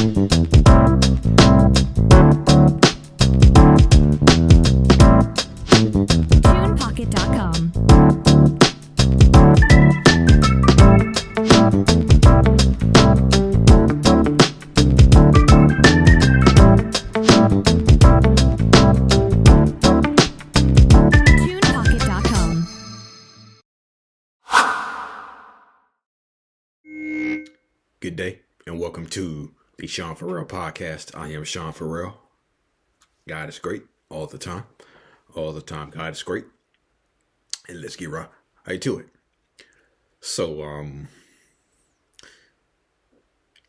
TunePocket.com. TunePocket.com. Good day and welcome to the Sean Farrell podcast. I am Sean Farrell. God is great all the time. All the time. God is great. And let's get right to it. So,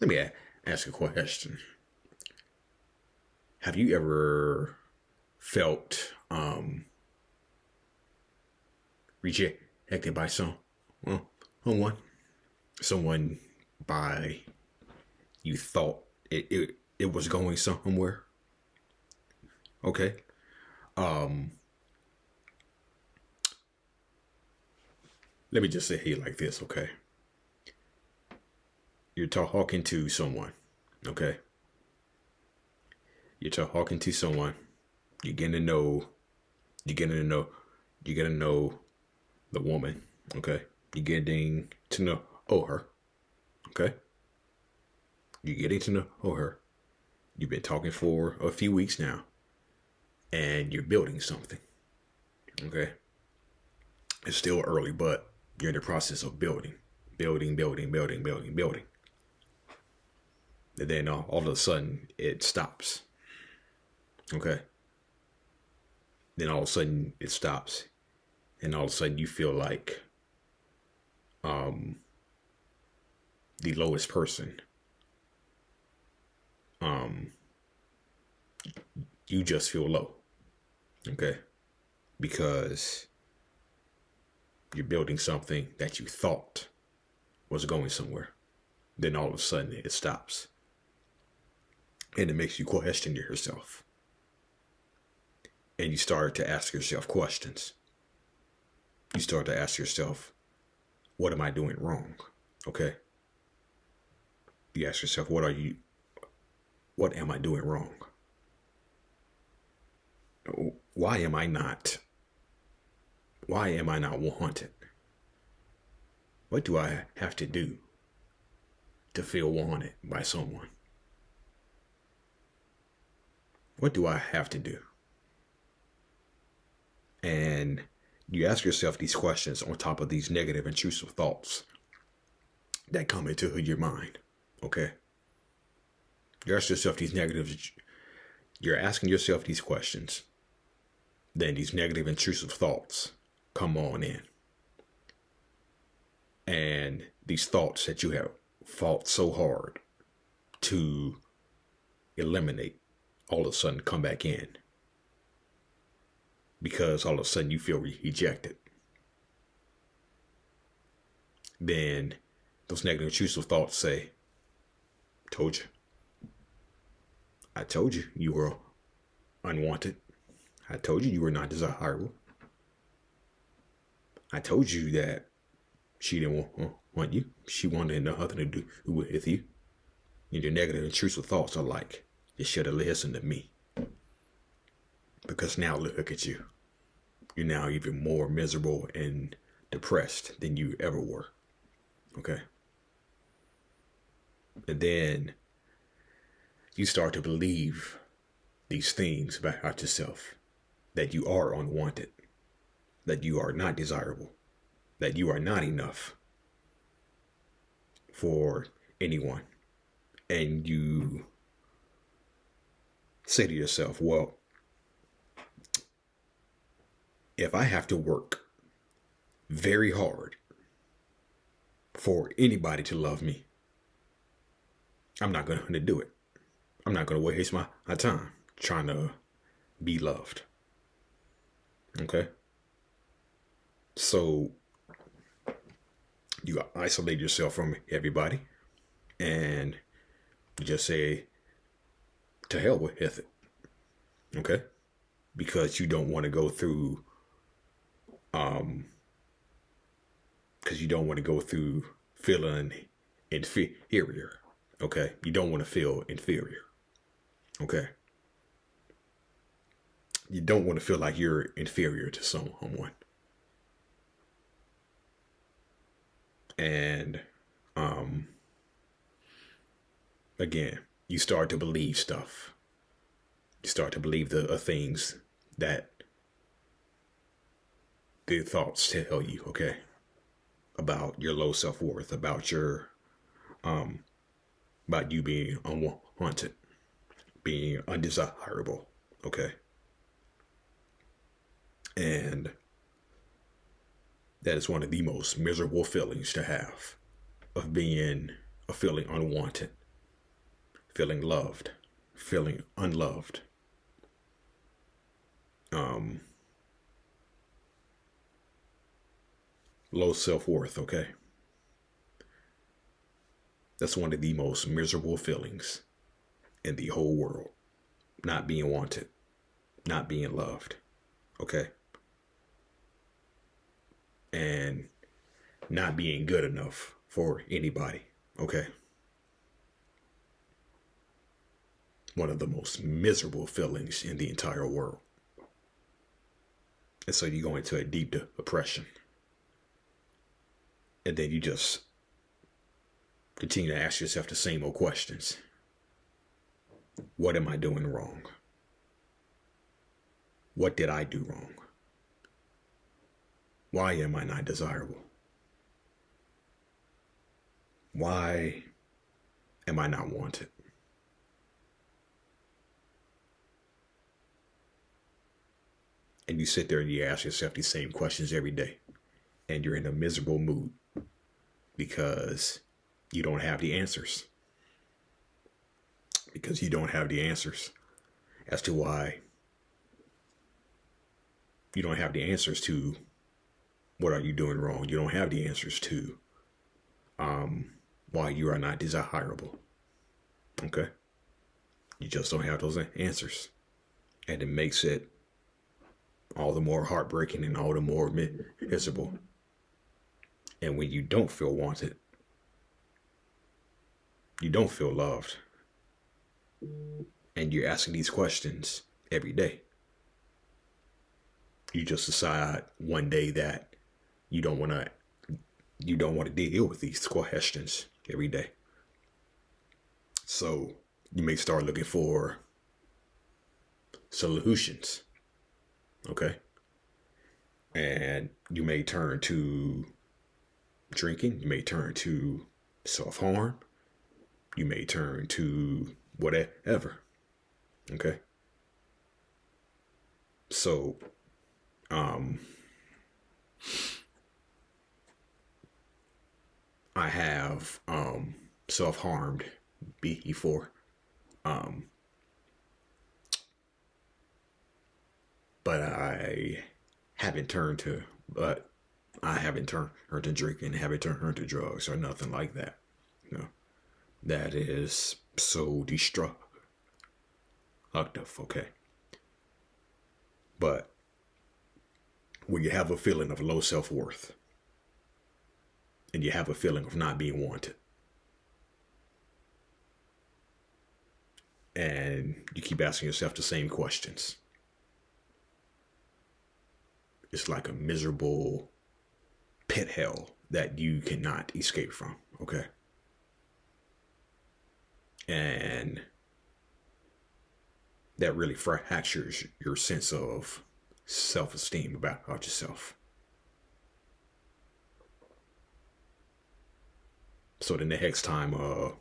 let me ask a question. Have you ever felt rejected by someone by you thought it was going somewhere? Okay. Let me just say it like this, okay? You're talking to someone, okay? You're talking to someone. You're getting to know the woman, okay? You're getting to know her, okay? You're getting to know her. You've been talking for a few weeks now, and you're building something, okay? It's still early, but you're in the process of building. And then all of a sudden it stops. Okay. Then all of a sudden it stops. And all of a sudden you feel like the lowest person. You just feel low. Okay. Because you're building something that you thought was going somewhere. Then all of a sudden it stops. And it makes you question yourself. And you start to ask yourself questions. You start to ask yourself, what am I doing wrong? Okay. You ask yourself, what am I doing wrong? Why am I not wanted? What do I have to do to feel wanted by someone? What do I have to do? And you ask yourself these questions on top of these negative, intrusive thoughts that come into your mind. Okay? You ask yourself these you're asking yourself these questions. Then these negative, intrusive thoughts come on in. And these thoughts that you have fought so hard to eliminate all of a sudden come back in. Because all of a sudden you feel rejected. Then those negative, intrusive thoughts say, told you. I told you you were unwanted. I told you were not desirable. I told you that she didn't want you. She wanted nothing to do with you. And your negative, intrusive thoughts are like, you should have listened to me. Because now look at you. You're now even more miserable and depressed than you ever were. Okay? And then you start to believe these things about yourself. That you are unwanted. That you are not desirable. That you are not enough for anyone. And you say to yourself, well, if I have to work very hard for anybody to love me, I'm not going to do it. I'm not going to waste my time trying to be loved. Okay? So you isolate yourself from everybody and you just say, to hell with it. Okay? Because you don't want to go through feeling inferior. Okay. You don't want to feel inferior. Okay. You don't want to feel like you're inferior to someone. And um, again, you start to believe stuff. You start to believe the things that the thoughts tell you. Okay, about your low self worth, um, about you being unwanted, being undesirable. Okay, and that is one of the most miserable feelings to have, of feeling unwanted, feeling loved, feeling unloved. Um, Low self worth. Okay, that's one of the most miserable feelings in the whole world. Not being wanted, not being loved. Okay, and not being good enough for anybody. Okay, one of the most miserable feelings in the entire world. And so you go into a deep depression. And then you just continue to ask yourself the same old questions. What am I doing wrong? What did I do wrong? Why am I not desirable? Why am I not wanted? And you sit there and you ask yourself these same questions every day. And you're in a miserable mood because you don't have the answers. Because you don't have the answers as to why. You don't have the answers to what are you doing wrong. You don't have the answers to why you are not desirable. Okay? You just don't have those answers. And it makes it all the more heartbreaking and all the more miserable. And when you don't feel wanted, you don't feel loved, and you're asking these questions every day, you just decide one day that you don't want to deal with these questions every day. So you may start looking for solutions. Okay. And you may turn to drinking. You may turn to self-harm. You may turn to whatever. Okay. So, I have self-harmed before. But but I haven't turned to drinking, haven't turned to drugs or nothing like that. You know, that is so destructive. Okay. But when you have a feeling of low self-worth and you have a feeling of not being wanted, and you keep asking yourself the same questions, it's like a miserable pit hell that you cannot escape from. Okay. And that really fractures your sense of self-esteem about yourself. So the next time a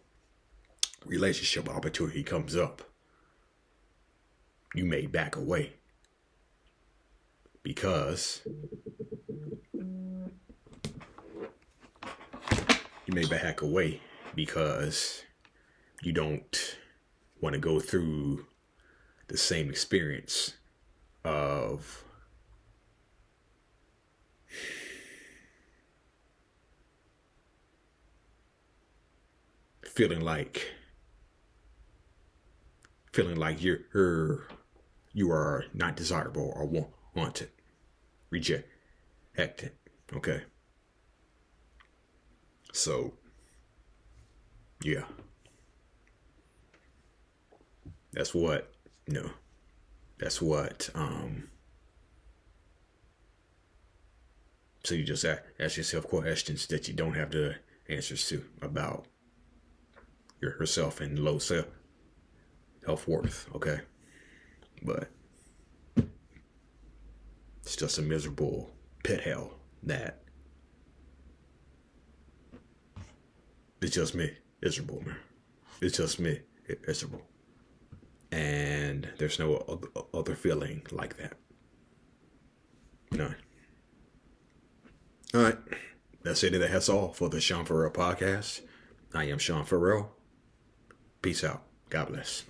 relationship opportunity comes up, you may back away because you don't want to go through the same experience of feeling like you are not desirable or wanted, rejected. Okay. So, yeah. That's what, you know, that's what, so you just ask yourself questions that you don't have the answers to about yourself and low self worth, okay? But it's just a miserable pit hell that it's just me, miserable, man. It's just me, miserable. And there's no other feeling like that. No. All right. That's it. That's all for the Sean Farrell podcast. I am Sean Farrell. Peace out. God bless.